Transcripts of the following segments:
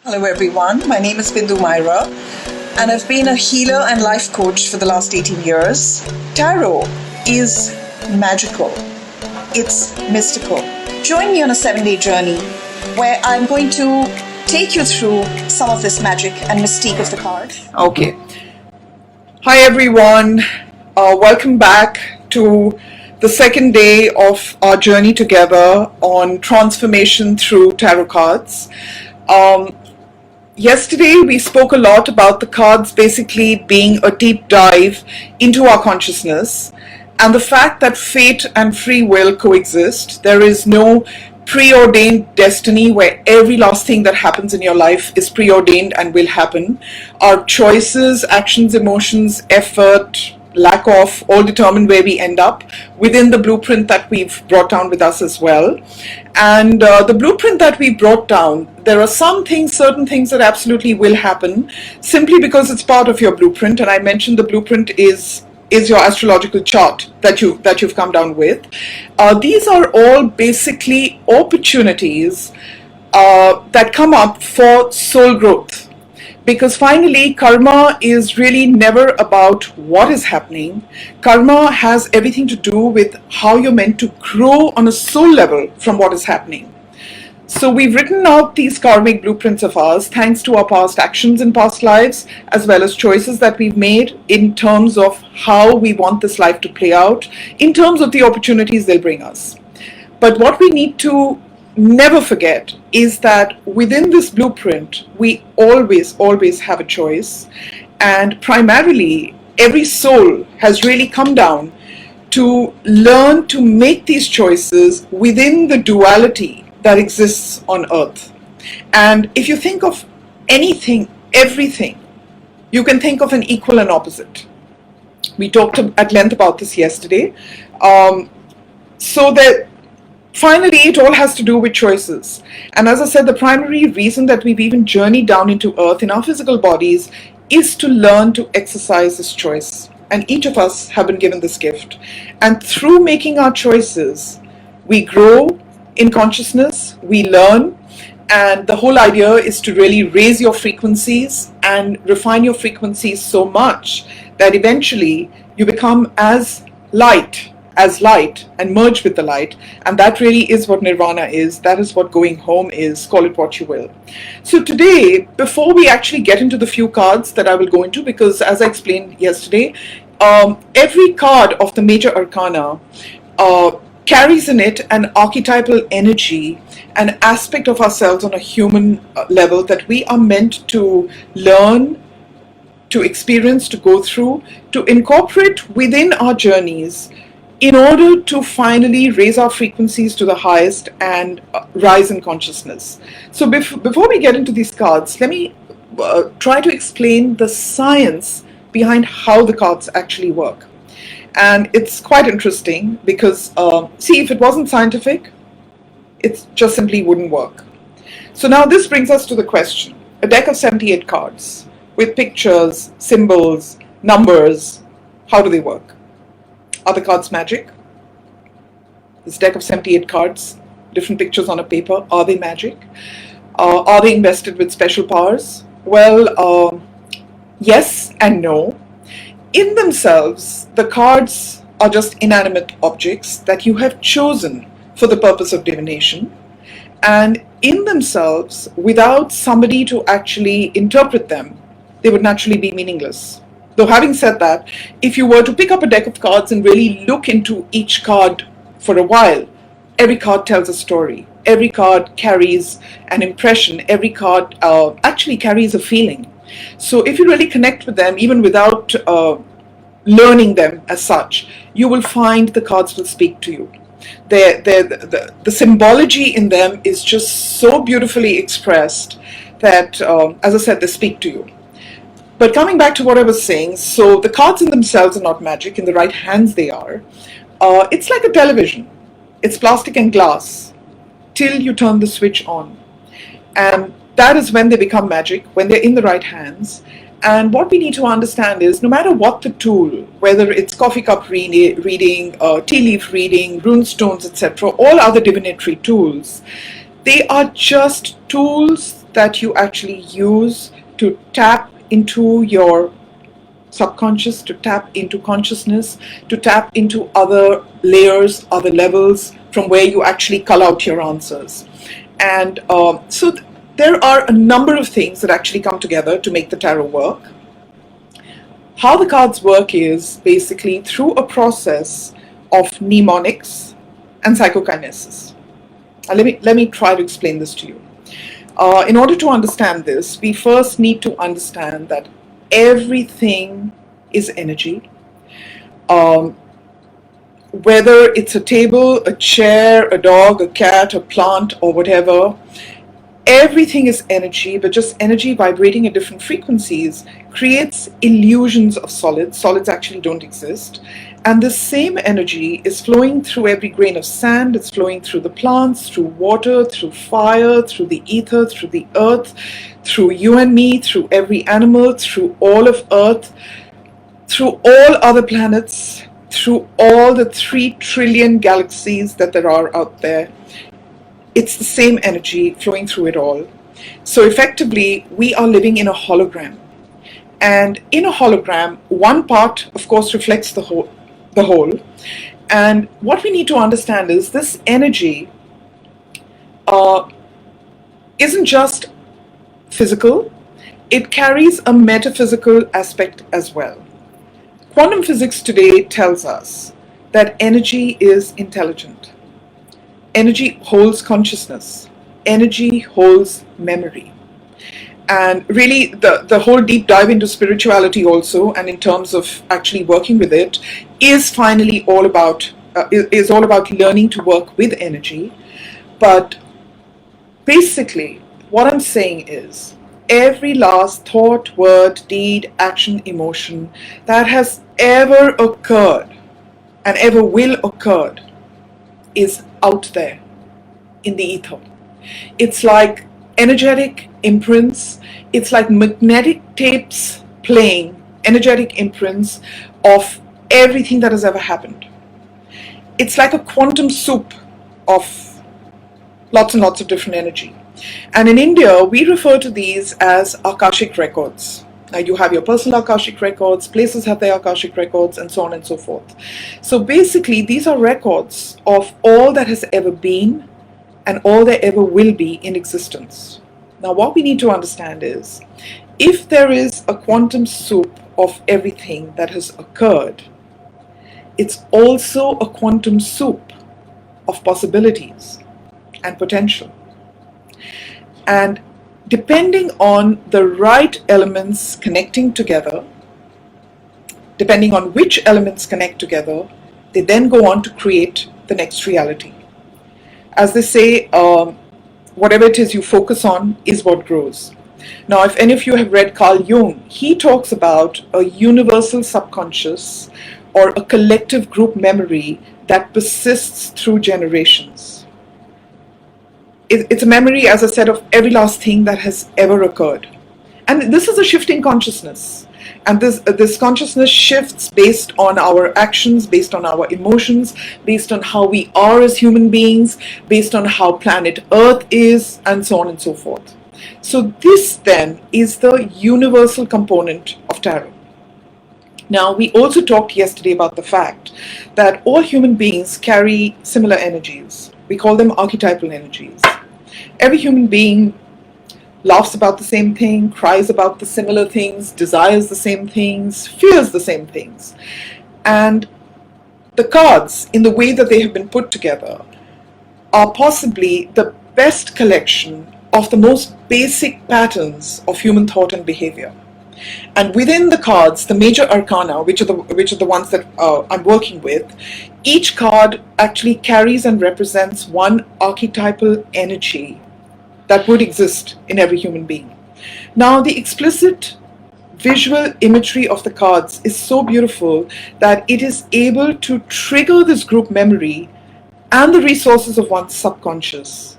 Hello everyone, my name is Bindu Maira and I've been a healer and life coach for the last 18 years. Tarot is magical. It's mystical. Join me on a 7-day journey where I'm going to take you through some of this magic and mystique of the card. Okay. Hi everyone. Welcome back to the second day of our journey together on transformation through tarot cards. Yesterday we spoke a lot about the cards basically being a deep dive into our consciousness and the fact that fate and free will coexist. There is no preordained destiny where every last thing that happens in your life is preordained and will happen. Our choices, actions, emotions, effort, lack of, all determine where we end up within the blueprint that we've brought down with us as well. And the blueprint that we brought down, there are certain things that absolutely will happen simply because it's part of your blueprint. And I mentioned the blueprint is your astrological chart that you've come down with. These are all basically opportunities that come up for soul growth. Because finally, karma is really never about what is happening. Karma has everything to do with how you're meant to grow on a soul level from what is happening. So we've written out these karmic blueprints of ours thanks to our past actions in past lives, as well as choices that we've made in terms of how we want this life to play out, in terms of the opportunities they'll bring us. But what we need to never forget is that within this blueprint, we always have a choice. And primarily, every soul has really come down to learn to make these choices within the duality that exists on earth. And if you think of anything, everything, you can think of an equal and opposite. We talked at length about this yesterday. So that finally, it all has to do with choices. And as I said, the primary reason that we've even journeyed down into earth in our physical bodies is to learn to exercise this choice. And each of us have been given this gift. And through making our choices, we grow in consciousness, we learn, and the whole idea is to really raise your frequencies and refine your frequencies so much that eventually you become as light and merge with the light. And that really is what nirvana is. That is what going home is. Call it what you will. So today, before we actually get into the few cards that I will go into, because as I explained yesterday, every card of the major arcana carries in it an archetypal energy, an aspect of ourselves on a human level that we are meant to learn, to experience, to go through, to incorporate within our journeys in order to finally raise our frequencies to the highest and rise in consciousness. So before we get into these cards, let me try to explain the science behind how the cards actually work. And it's quite interesting because, see, if it wasn't scientific, it just simply wouldn't work. So now this brings us to the question. A deck of 78 cards with pictures, symbols, numbers, how do they work? Are the cards magic? This deck of 78 cards, different pictures on a paper, are they magic? Are they invested with special powers? Well, yes and no. In themselves, the cards are just inanimate objects that you have chosen for the purpose of divination. And in themselves, without somebody to actually interpret them, they would naturally be meaningless. Though having said that, if you were to pick up a deck of cards and really look into each card for a while, every card tells a story. Every card carries an impression. Every card actually carries a feeling. So if you really connect with them, even without learning them as such, you will find the cards will speak to you. The symbology in them is just so beautifully expressed that, as I said, they speak to you. But coming back to what I was saying, so the cards in themselves are not magic. In the right hands they are. It's like a television. It's plastic and glass till you turn the switch on. And that is when they become magic, when they're in the right hands. And what we need to understand is no matter what the tool, whether it's coffee cup reading, tea leaf reading, rune stones, etc., all other divinatory tools, they are just tools that you actually use to tap into your subconscious, to tap into consciousness, to tap into other layers, other levels from where you actually cull out your answers. And there are a number of things that actually come together to make the tarot work. How the cards work is basically through a process of mnemonics and psychokinesis. Let me try to explain this to you. In order to understand this, we first need to understand that everything is energy. Whether it's a table, a chair, a dog, a cat, a plant, or whatever, everything is energy, but just energy vibrating at different frequencies creates illusions of solids. Solids actually don't exist. And the same energy is flowing through every grain of sand, it's flowing through the plants, through water, through fire, through the ether, through the earth, through you and me, through every animal, through all of Earth, through all other planets, through all the 3 trillion galaxies that there are out there. It's the same energy flowing through it all. So effectively, we are living in a hologram. And in a hologram, one part, of course, reflects the whole. And what we need to understand is this energy isn't just physical, it carries a metaphysical aspect as well. Quantum physics today tells us that energy is intelligent. Energy holds consciousness. Energy holds memory. And really, the whole deep dive into spirituality also, and in terms of actually working with it, is finally all about learning to work with energy. But basically, what I'm saying is, every last thought, word, deed, action, emotion that has ever occurred and ever will occur is out there in the ether. It's like energetic imprints, it's like magnetic tapes playing energetic imprints of everything that has ever happened. It's like a quantum soup of lots and lots of different energy. And in India, we refer to these as Akashic Records. Now you have your personal Akashic Records, places have their Akashic Records, and so on and so forth. So basically, these are records of all that has ever been and all there ever will be in existence. Now what we need to understand is, if there is a quantum soup of everything that has occurred, it's also a quantum soup of possibilities and potential. And depending on the right elements connecting together, depending on which elements connect together, they then go on to create the next reality. As they say, whatever it is you focus on is what grows. Now, if any of you have read Carl Jung, he talks about a universal subconscious or a collective group memory that persists through generations. It's a memory, as I said, of every last thing that has ever occurred. And this is a shifting consciousness. And this consciousness shifts based on our actions, based on our emotions, based on how we are as human beings, based on how planet Earth is, and so on and so forth. So this then is the universal component of tarot. Now, we also talked yesterday about the fact that all human beings carry similar energies. We call them archetypal energies. Every human being laughs about the same thing, cries about the similar things, desires the same things, fears the same things. And the cards, in the way that they have been put together, are possibly the best collection of the most basic patterns of human thought and behavior. And within the cards, the major arcana, which are the ones that I'm working with, each card actually carries and represents one archetypal energy that would exist in every human being. Now, the explicit visual imagery of the cards is so beautiful that it is able to trigger this group memory and the resources of one's subconscious,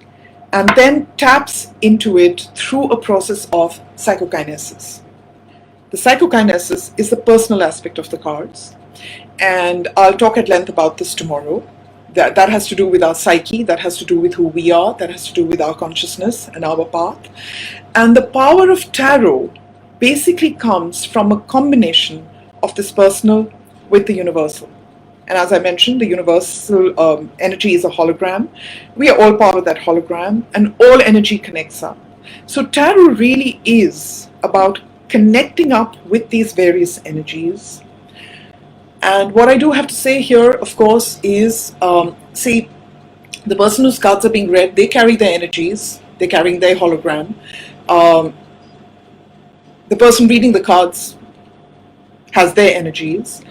and then taps into it through a process of psychokinesis. The psychokinesis is the personal aspect of the cards, and I'll talk at length about this tomorrow. That has to do with our psyche, that has to do with who we are, that has to do with our consciousness and our path. And the power of tarot basically comes from a combination of this personal with the universal. And as I mentioned, the universal energy is a hologram. We are all part of that hologram, and all energy connects up. So tarot really is about connecting up with these various energies. And what I do have to say here, of course, is, see, the person whose cards are being read, they carry their energies, they're carrying their hologram. The person reading the cards has their energies.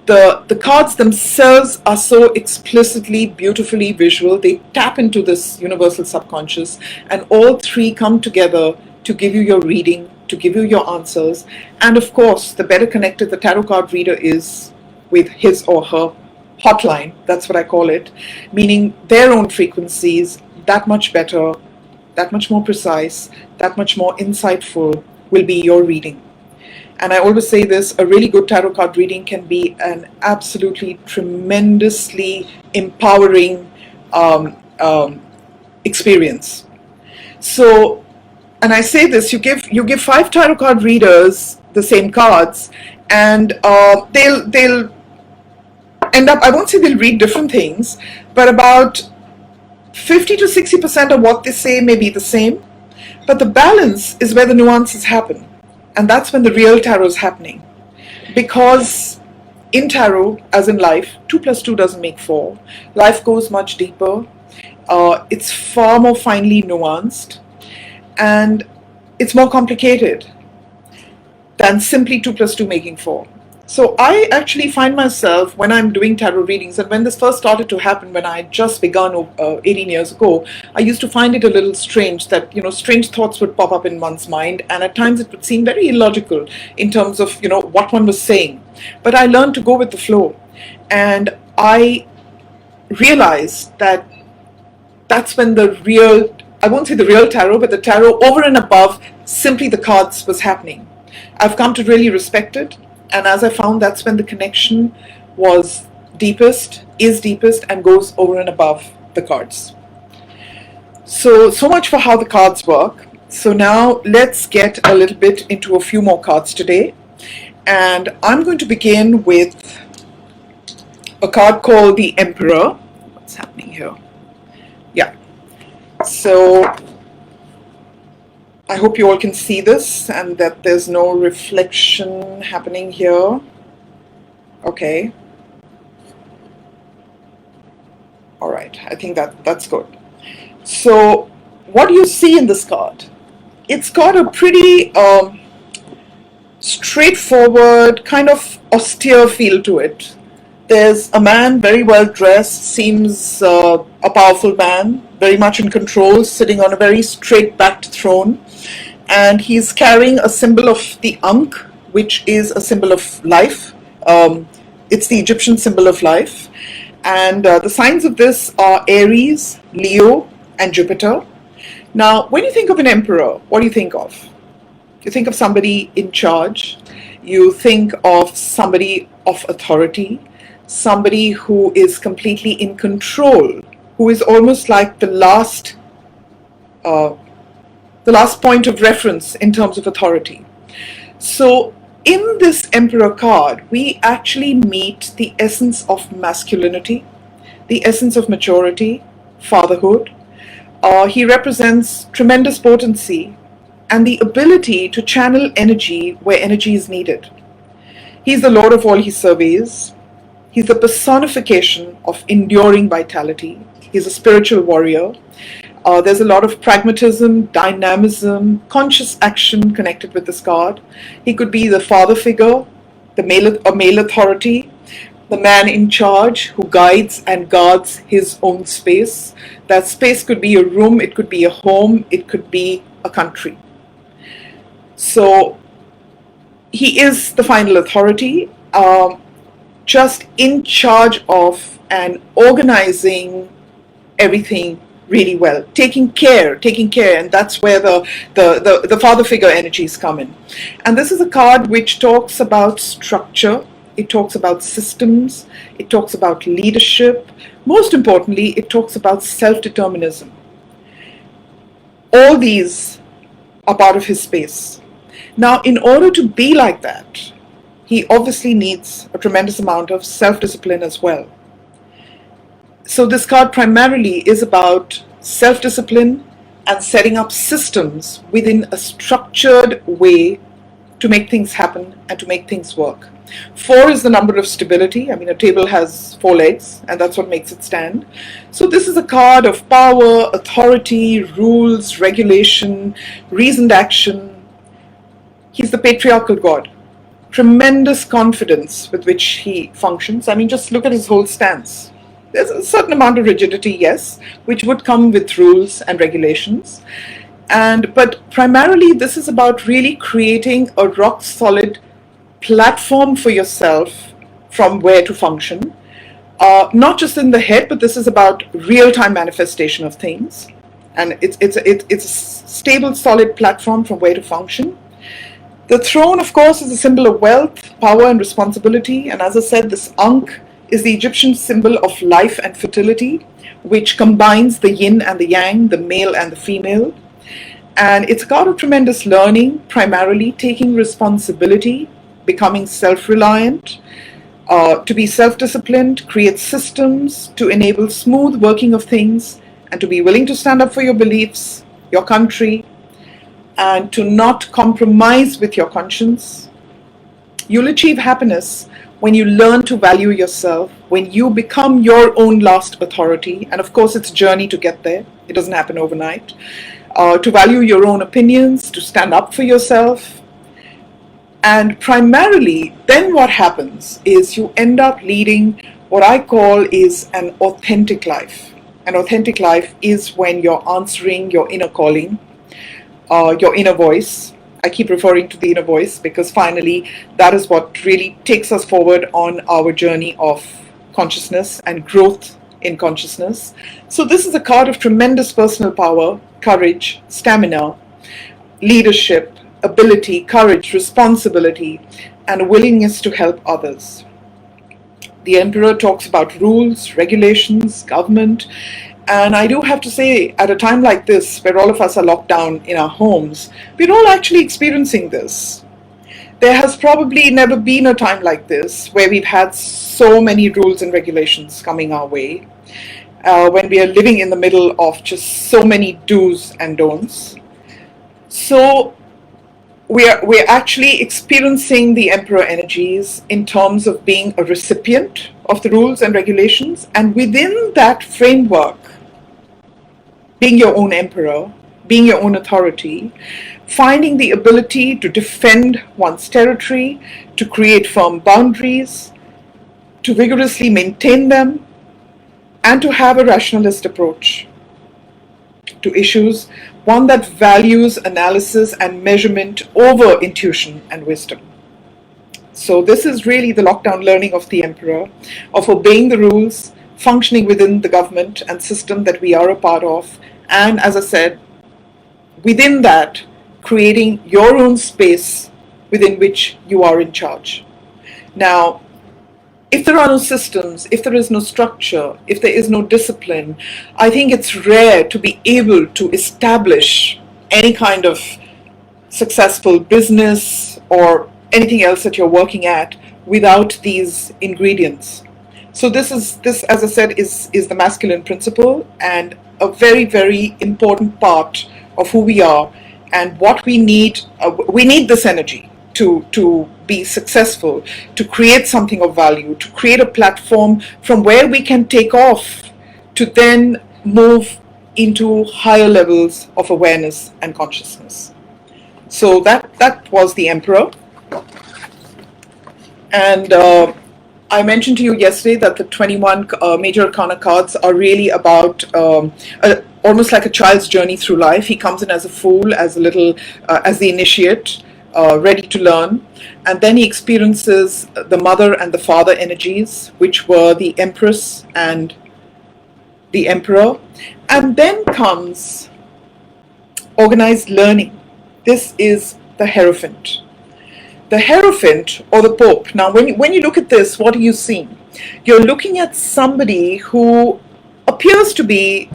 The cards themselves are so explicitly, beautifully visual. They tap into this universal subconscious, and all three come together to give you your reading, to give you your answers. And of course, the better connected the tarot card reader is with his or her hotline, that's what I call it, meaning their own frequencies, that much better, that much more precise, that much more insightful will be your reading. And I always say this, a really good tarot card reading can be an absolutely tremendously empowering experience. So, and I say this, you give 5 tarot card readers the same cards, and they'll end up, I won't say they'll read different things, but about 50 to 60% of what they say may be the same, but the balance is where the nuances happen. And that's when the real tarot is happening. Because in tarot, as in life, 2 plus 2 doesn't make 4. Life goes much deeper. It's far more finely nuanced. And it's more complicated than simply 2 plus 2 making 4. So I actually find myself, when I'm doing tarot readings, and when this first started to happen, when I had just begun 18 years ago, I used to find it a little strange that, strange thoughts would pop up in one's mind, and at times it would seem very illogical in terms of, what one was saying. But I learned to go with the flow, and I realized that that's when the real, I won't say the real tarot, but the tarot over and above simply the cards was happening. I've come to really respect it. And as I found, that's when the connection was deepest, is deepest, and goes over and above the cards. So much for how the cards work. So now let's get a little bit into a few more cards today. And I'm going to begin with a card called the Emperor. What's happening here? Yeah. So I hope you all can see this and that there's no reflection happening here. Okay. All right, I think that's good. So what do you see in this card? It's got a pretty straightforward, kind of austere feel to it. There's a man very well dressed, seems a powerful man, very much in control, sitting on a very straight-backed throne. And he's carrying a symbol of the Ankh, which is a symbol of life. It's the Egyptian symbol of life. And the signs of this are Aries, Leo, and Jupiter. Now, when you think of an emperor, what do you think of? You think of somebody in charge. You think of somebody of authority, somebody who is completely in control, who is almost like the last point of reference in terms of authority. So in this Emperor card, we actually meet the essence of masculinity, the essence of maturity, fatherhood. He represents tremendous potency and the ability to channel energy where energy is needed. He's the Lord of all he surveys. He's the personification of enduring vitality. He's a spiritual warrior. There's a lot of pragmatism, dynamism, conscious action connected with this card. He could be the father figure, a male authority, the man in charge who guides and guards his own space. That space could be a room, it could be a home, it could be a country. So he is the final authority, just in charge of and organizing everything really well, taking care, and that's where the father figure energies come in. And this is a card which talks about structure, it talks about systems, it talks about leadership. Most importantly, it talks about self-determinism. All these are part of his space. Now, in order to be like that, he obviously needs a tremendous amount of self-discipline as well. So this card primarily is about self-discipline and setting up systems within a structured way to make things happen and to make things work. 4 is the number of stability. I mean, a table has 4 legs, and that's what makes it stand. So this is a card of power, authority, rules, regulation, reasoned action. He's the patriarchal god. Tremendous confidence with which he functions. I mean, just look at his whole stance. There's a certain amount of rigidity, yes, which would come with rules and regulations. But primarily, this is about really creating a rock-solid platform for yourself from where to function. Not just in the head, but this is about real-time manifestation of things. And it's a stable, solid platform from where to function. The throne, of course, is a symbol of wealth, power, and responsibility. And as I said, this Ankh is the Egyptian symbol of life and fertility, which combines the yin and the yang, the male and the female. And it's a card of tremendous learning, primarily taking responsibility, becoming self-reliant, to be self-disciplined, create systems to enable smooth working of things, and to be willing to stand up for your beliefs, your country, and to not compromise with your conscience. You'll achieve happiness when you learn to value yourself, when you become your own last authority. And of course, it's a journey to get there. It doesn't happen overnight. To value your own opinions, to stand up for yourself. And primarily, then what happens is you end up leading what I call is an authentic life. An authentic life is when you're answering your inner calling, your inner voice. I keep referring to the inner voice because finally that is what really takes us forward on our journey of consciousness and growth in consciousness. So this is a card of tremendous personal power, courage, stamina, leadership, ability, courage, responsibility, and a willingness to help others. The Emperor talks about rules, regulations, government, and I do have to say, at a time like this, where all of us are locked down in our homes, we're all actually experiencing this. There has probably never been a time like this where we've had so many rules and regulations coming our way, when we are living in the middle of just so many do's and don'ts. So we're actually experiencing the Emperor energies in terms of being a recipient of the rules and regulations, and within that framework, being your own emperor, being your own authority, finding the ability to defend one's territory, to create firm boundaries, to vigorously maintain them, and to have a rationalist approach to issues, one that values analysis and measurement over intuition and wisdom. So this is really the lockdown learning of the Emperor, of obeying the rules, functioning within the government and system that we are a part of, and as I said, within that, creating your own space within which you are in charge. Now, if there are no systems, if there is no structure, if there is no discipline, I think it's rare to be able to establish any kind of successful business or anything else that you're working at without these ingredients. So this, as I said, is the masculine principle and a very, very important part of who we are and what we need. We need this energy to be successful, to create something of value, to create a platform from where we can take off to then move into higher levels of awareness and consciousness. So that was the Emperor. And I mentioned to you yesterday that the 21 major arcana cards are really about almost like a child's journey through life. He comes in as a fool, as the initiate, ready to learn. And then he experiences the mother and the father energies, which were the Empress and the Emperor. And then comes organized learning. This is the Hierophant. the Hierophant or the Pope. Now, when you look at this, what are you seeing? You're looking at somebody who appears to be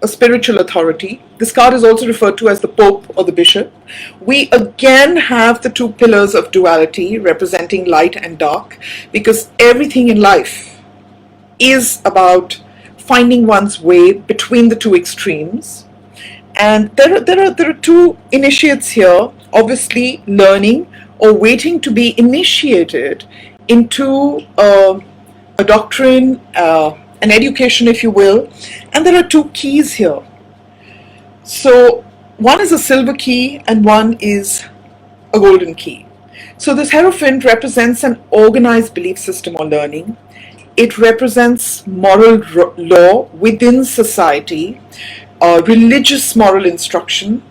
a spiritual authority. This card is also referred to as the Pope or the Bishop. We again have the two pillars of duality representing light and dark, because everything in life is about finding one's way between the two extremes. And there are two initiates here, obviously learning or waiting to be initiated into a doctrine, an education, if you will. And there are two keys here. So one is a silver key and one is a golden key. So this Hierophant represents an organized belief system or learning. It represents moral law within society, religious moral instruction.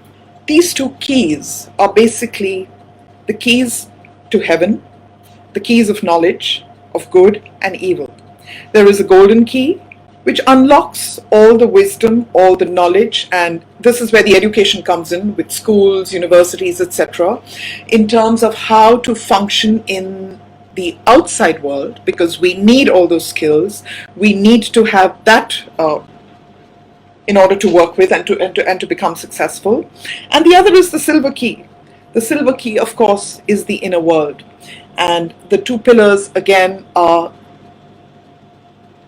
These two keys are basically the keys to heaven, the keys of knowledge, of good and evil. There is a golden key which unlocks all the wisdom, all the knowledge, and this is where the education comes in with schools, universities, etc., in terms of how to function in the outside world, because we need all those skills. We need to have that in order to work with and to become successful. And the other is the silver key. The silver key, of course, is the inner world. And the two pillars, again, are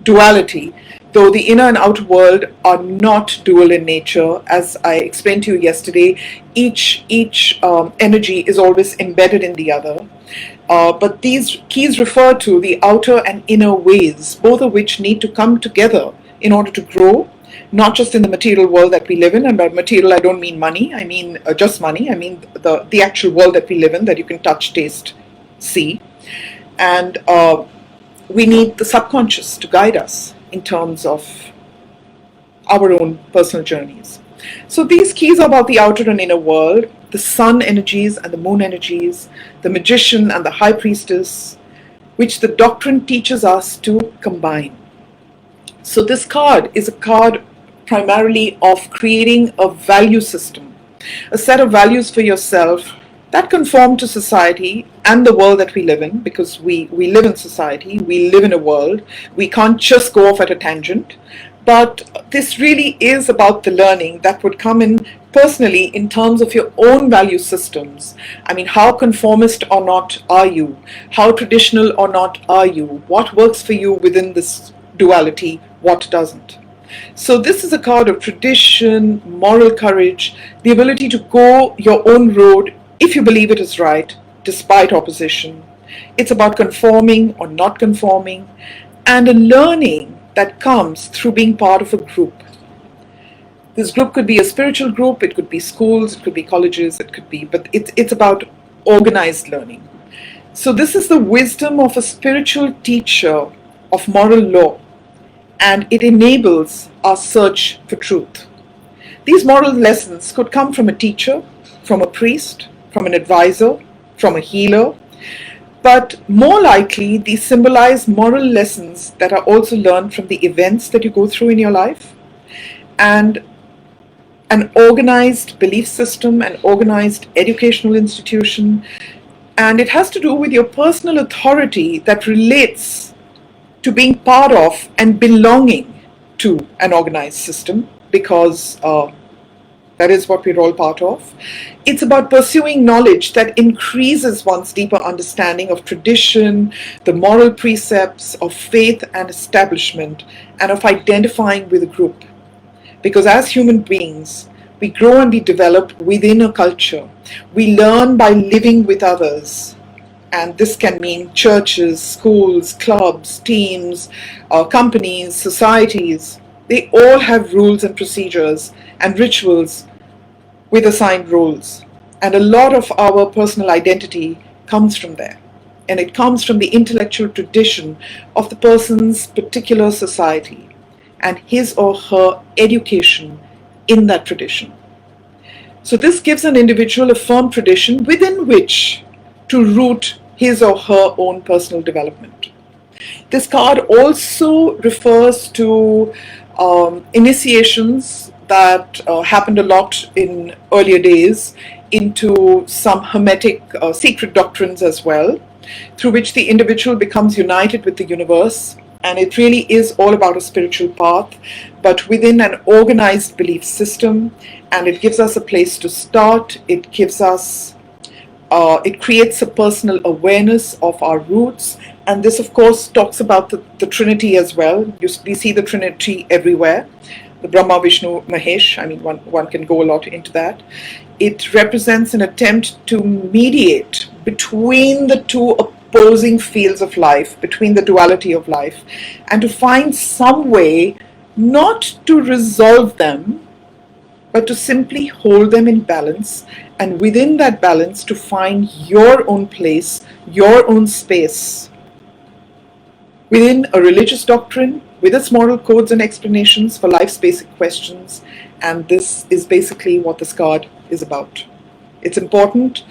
duality, though the inner and outer world are not dual in nature. As I explained to you yesterday, each energy is always embedded in the other. But these keys refer to the outer and inner ways, both of which need to come together in order to grow, not just in the material world that we live in. And by material, I don't mean money. I mean just money. I mean the actual world that we live in, that you can touch, taste, see. And we need the subconscious to guide us in terms of our own personal journeys. So these keys are about the outer and inner world, the sun energies and the moon energies, the magician and the high priestess, which the doctrine teaches us to combine. So this card is a card primarily of creating a value system, a set of values for yourself that conform to society and the world that we live in, because we live in society, we live in a world, we can't just go off at a tangent. But this really is about the learning that would come in personally in terms of your own value systems. I mean, how conformist or not are you? How traditional or not are you? What works for you within this duality? What doesn't? So this is a card of tradition, moral courage, the ability to go your own road if you believe it is right, despite opposition. It's about conforming or not conforming, and a learning that comes through being part of a group. This group could be a spiritual group, it could be schools, it could be colleges, but it's about organized learning. So this is the wisdom of a spiritual teacher of moral law, and it enables our search for truth. These moral lessons could come from a teacher, from a priest, from an advisor, from a healer, but more likely these symbolize moral lessons that are also learned from the events that you go through in your life, and an organized belief system, an organized educational institution, and it has to do with your personal authority that relates to being part of and belonging to an organized system, because that is what we're all part of. It's about pursuing knowledge that increases one's deeper understanding of tradition, the moral precepts of faith and establishment, and of identifying with a group. Because as human beings, we grow and we develop within a culture. We learn by living with others. And this can mean churches, schools, clubs, teams, companies, societies. They all have rules and procedures and rituals with assigned roles. And a lot of our personal identity comes from there. And it comes from the intellectual tradition of the person's particular society and his or her education in that tradition. So this gives an individual a firm tradition within which to root his or her own personal development. This card also refers to initiations that happened a lot in earlier days into some hermetic secret doctrines as well, through which the individual becomes united with the universe. And it really is all about a spiritual path, but within an organized belief system. And it gives us a place to start. It gives us, it creates a personal awareness of our roots. And this, of course, talks about the Trinity as well. We see the Trinity everywhere. The Brahma, Vishnu, Mahesh. I mean, one can go a lot into that. It represents an attempt to mediate between the two opposing fields of life, between the duality of life, and to find some way not to resolve them, but to simply hold them in balance, and within that balance to find your own place, your own space, within a religious doctrine, with its moral codes and explanations for life's basic questions. And this is basically what this card is about. It's important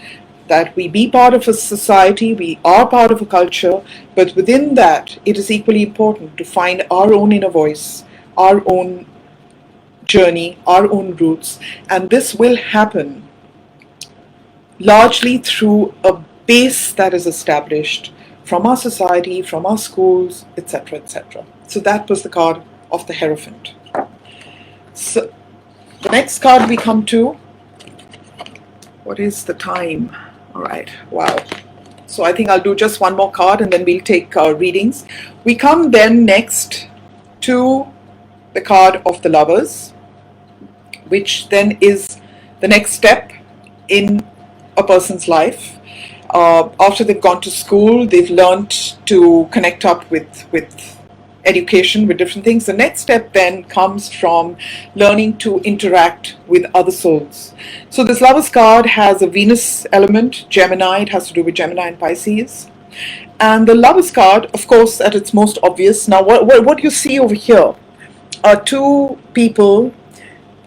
that we be part of a society, we are part of a culture, but within that, it is equally important to find our own inner voice, our own journey, our own roots. And this will happen largely through a base that is established from our society, from our schools, etc., etc. So that was the card of the Hierophant. So the next card we come to, what is the time? All right, wow. So I think I'll do just one more card and then we'll take readings. We come then next to the card of the Lovers, which then is the next step in a person's life. After they've gone to school, they've learned to connect up with education, with different things. The next step then comes from learning to interact with other souls. So this Lovers card has a Venus element, Gemini. It has to do with Gemini and Pisces. And the Lovers card, of course, at its most obvious. Now, what you see over here are two people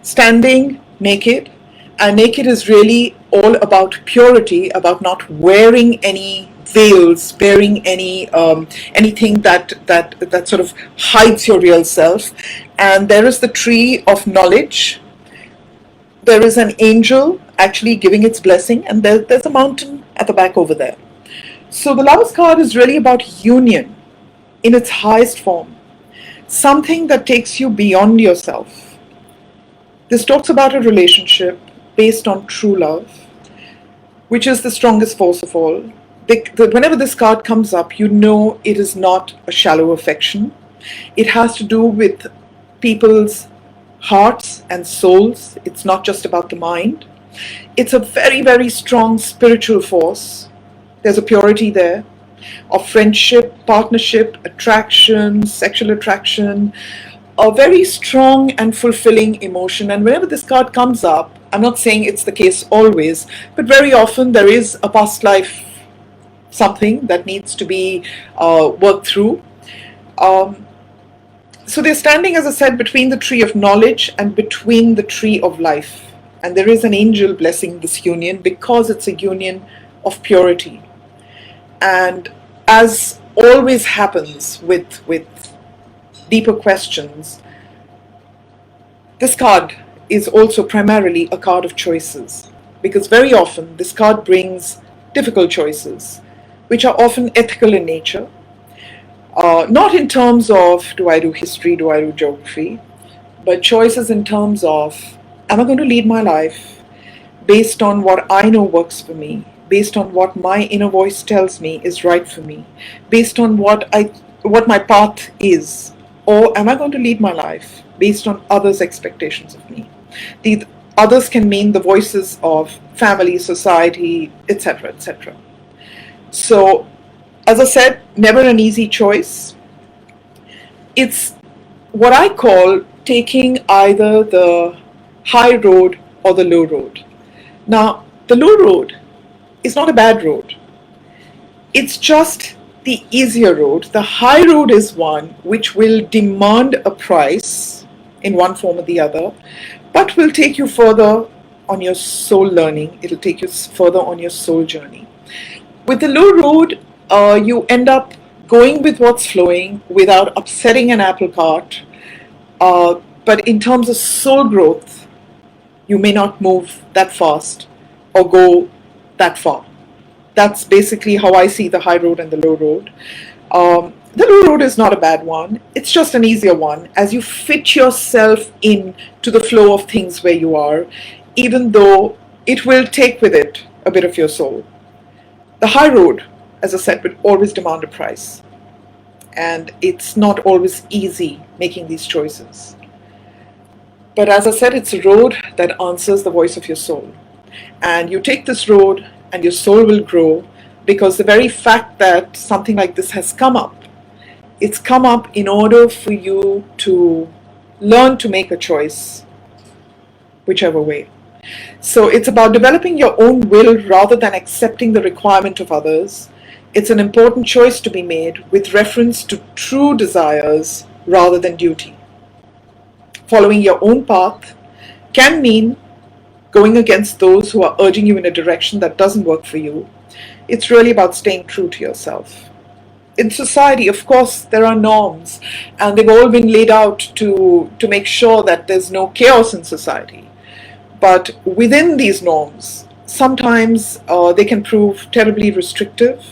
standing naked. And naked is really all about purity, about not wearing any veils, bearing any anything that sort of hides your real self. And there is the tree of knowledge. There is an angel actually giving its blessing, and there's a mountain at the back over there. So the Lovers card is really about union in its highest form, something that takes you beyond yourself. This talks about a relationship based on true love, which is the strongest force of all. Whenever this card comes up, you know it is not a shallow affection. It has to do with people's hearts and souls. It's not just about the mind. It's a very, very strong spiritual force. There's a purity there of friendship, partnership, attraction, sexual attraction, a very strong and fulfilling emotion. And whenever this card comes up, I'm not saying it's the case always, but very often there is a past life something that needs to be worked through. So they're standing, as I said, between the tree of knowledge and between the tree of life. And there is an angel blessing this union because it's a union of purity. And as always happens with deeper questions, this card is also primarily a card of choices, because very often this card brings difficult choices, which are often ethical in nature, not in terms of do I do history, do I do geography, but choices in terms of, am I going to lead my life based on what I know works for me, based on what my inner voice tells me is right for me, based on what my path is, or am I going to lead my life based on others' expectations of me? The others can mean the voices of family, society, etc., etc. So, as I said, never an easy choice. It's what I call taking either the high road or the low road. Now, the low road is not a bad road. It's just the easier road. The high road is one which will demand a price in one form or the other, but will take you further on your soul learning. It'll take you further on your soul journey. With the low road, you end up going with what's flowing without upsetting an apple cart. But in terms of soul growth, you may not move that fast or go that far. That's basically how I see the high road and the low road. The low road is not a bad one. It's just an easier one as you fit yourself in to the flow of things where you are, even though it will take with it a bit of your soul. The high road, as I said, will always demand a price. And it's not always easy making these choices. But as I said, it's a road that answers the voice of your soul. And you take this road and your soul will grow, because the very fact that something like this has come up, it's come up in order for you to learn to make a choice, whichever way. So it's about developing your own will rather than accepting the requirement of others. It's an important choice to be made with reference to true desires rather than duty. Following your own path can mean going against those who are urging you in a direction that doesn't work for you. It's really about staying true to yourself. In society, of course, there are norms, and they've all been laid out to make sure that there's no chaos in society. But within these norms, sometimes they can prove terribly restrictive,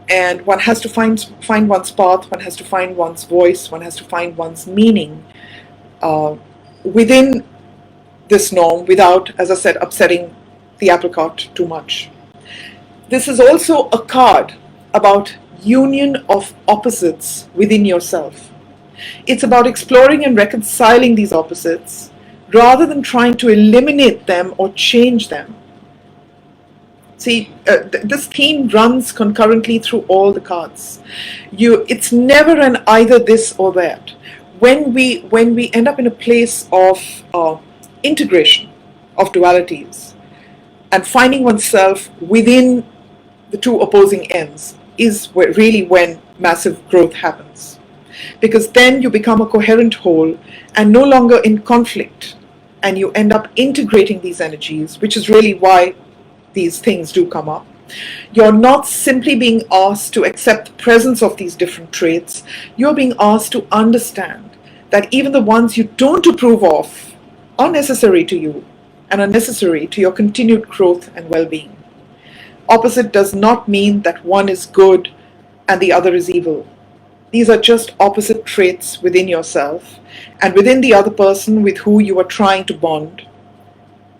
and one has to find one's path, one has to find one's voice, one has to find one's meaning within this norm without, as I said, upsetting the apple cart too much. This is also a card about union of opposites within yourself. It's about exploring and reconciling these opposites rather than trying to eliminate them or change them. See, this theme runs concurrently through all the cards. It's never an either this or that. When we end up in a place of integration of dualities and finding oneself within the two opposing ends is really when massive growth happens. Because then you become a coherent whole and no longer in conflict, and you end up integrating these energies, which is really why these things do come up. You're not simply being asked to accept the presence of these different traits, you're being asked to understand that even the ones you don't approve of are necessary to you and are necessary to your continued growth and well-being. Opposite does not mean that one is good and the other is evil. These are just opposite traits within yourself and within the other person with who you are trying to bond.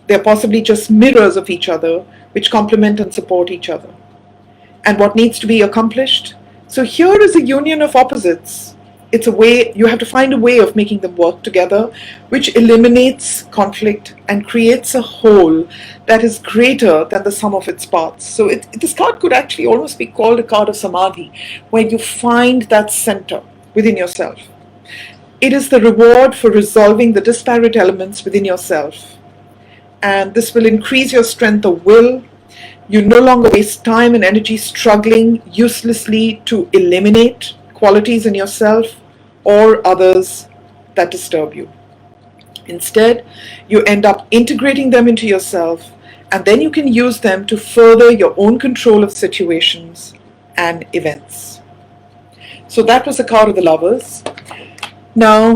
They're possibly just mirrors of each other which complement and support each other. And what needs to be accomplished? So here is a union of opposites. It's a way, you have to find a way of making them work together, which eliminates conflict and creates a whole that is greater than the sum of its parts. So this card could actually almost be called a card of samadhi, where you find that center within yourself. It is the reward for resolving the disparate elements within yourself. And this will increase your strength of will. You no longer waste time and energy struggling uselessly to eliminate qualities in yourself or others that disturb you. Instead, you end up integrating them into yourself, and then you can use them to further your own control of situations and events. So that was the card of the Lovers. Now,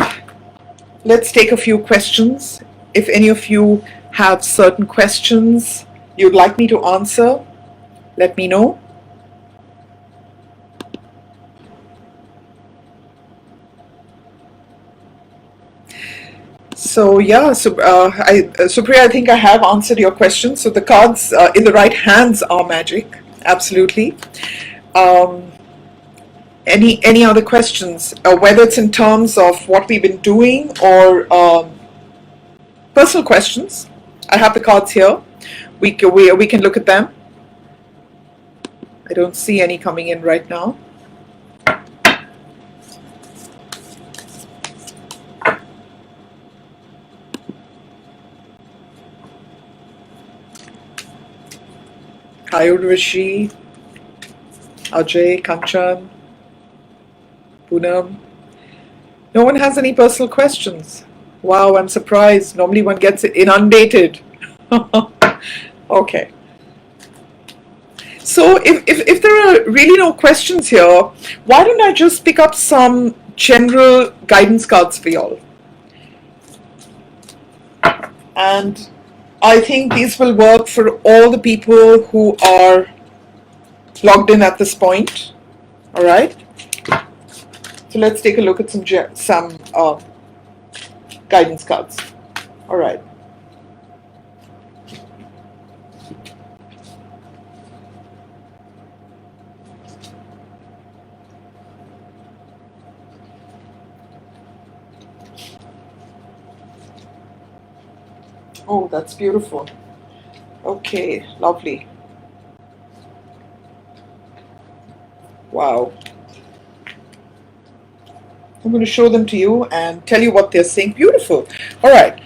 let's take a few questions. If any of you have certain questions you'd like me to answer, let me know. So yeah, Supriya, I think I have answered your question. So the cards in the right hands are magic, absolutely. Any other questions? Whether it's in terms of what we've been doing or personal questions, I have the cards here. We can look at them. I don't see any coming in right now. Hi Urvashi, Ajay, Kanchan, Poonam. No one has any personal questions. Wow, I'm surprised. Normally one gets inundated. Okay. So if there are really no questions here, why don't I just pick up some general guidance cards for y'all? And I think these will work for all the people who are logged in at this point. All right. So let's take a look at some guidance cards. All right. Oh, that's beautiful. Okay, lovely. Wow. I'm going to show them to you and tell you what they're saying. Beautiful. All right.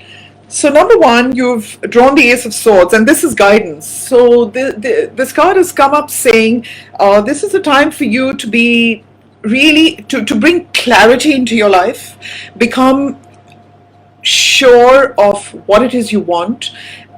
So number one, you've drawn the Ace of Swords, and this is guidance. So this card has come up saying this is a time for you to be really, to bring clarity into your life, become sure of what it is you want,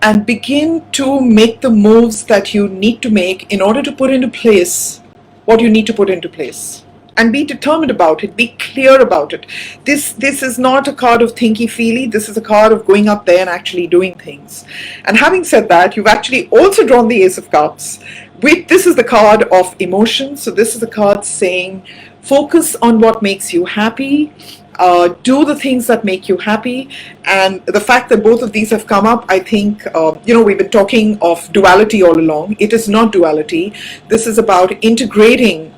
and begin to make the moves that you need to make in order to put into place what you need to put into place. And be determined about it, be clear about it. This is not a card of thinky-feely, this is a card of going up there and actually doing things. And having said that, you've actually also drawn the Ace of Cups. This is the card of emotion, so this is the card saying, focus on what makes you happy, do the things that make you happy. And the fact that both of these have come up, I think, we've been talking of duality all along. It is not duality. This is about integrating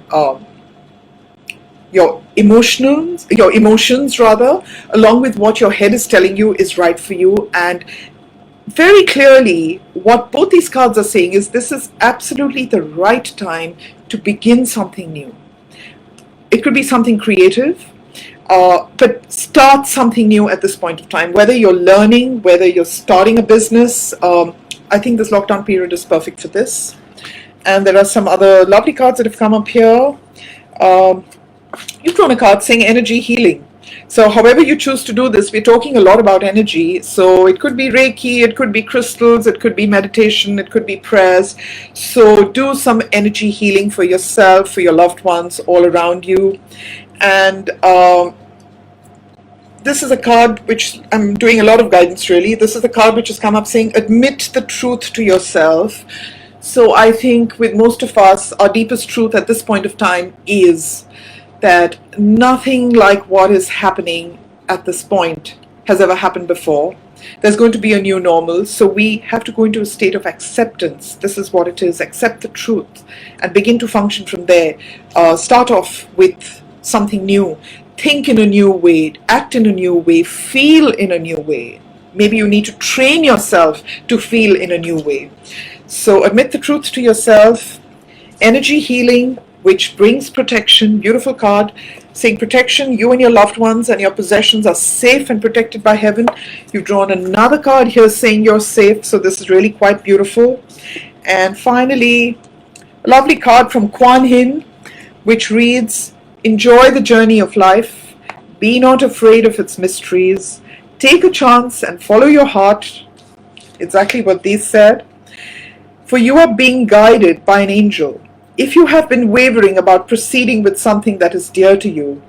your emotions rather, along with what your head is telling you is right for you. And very clearly, what both these cards are saying is this is absolutely the right time to begin something new. It could be something creative, but start something new at this point of time. Whether you're learning, whether you're starting a business, I think this lockdown period is perfect for this. And there are some other lovely cards that have come up here. You've drawn a card saying energy healing. So however you choose to do this, we're talking a lot about energy. So it could be Reiki, it could be crystals, it could be meditation, it could be prayers. So do some energy healing for yourself, for your loved ones all around you. And this is a card which I'm doing a lot of guidance really. This is the card which has come up saying admit the truth to yourself. So I think with most of us, our deepest truth at this point of time is that nothing like what is happening at this point has ever happened before. There's going to be a new normal, so we have to go into a state of acceptance. This is what it is. Accept the truth and begin to function from there. Start off with something new. Think in a new way, act in a new way, feel in a new way. Maybe you need to train yourself to feel in a new way. So admit the truth to yourself. Energy healing, which brings protection. Beautiful card saying protection. You and your loved ones and your possessions are safe and protected by heaven. You've drawn another card here saying you're safe, so this is really quite beautiful. And finally, a lovely card from Kuan Yin, which reads, enjoy the journey of life, be not afraid of its mysteries, take a chance and follow your heart. Exactly what these said. For you are being guided by an angel. If you have been wavering about proceeding with something that is dear to you,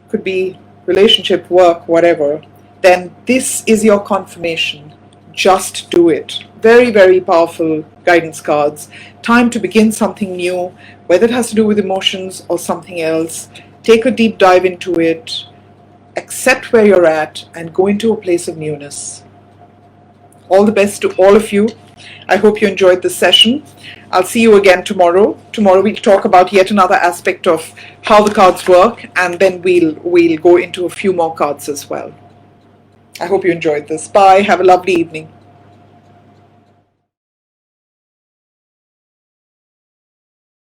could be relationship, work, whatever, then this is your confirmation. Just do it. Very, very powerful guidance cards. Time to begin something new, whether it has to do with emotions or something else. Take a deep dive into it, accept where you're at, and go into a place of newness. All the best to all of you. I hope you enjoyed this session. I'll see you again tomorrow. Tomorrow we'll talk about yet another aspect of how the cards work, and then we'll go into a few more cards as well. I hope you enjoyed this. Bye. Have a lovely evening.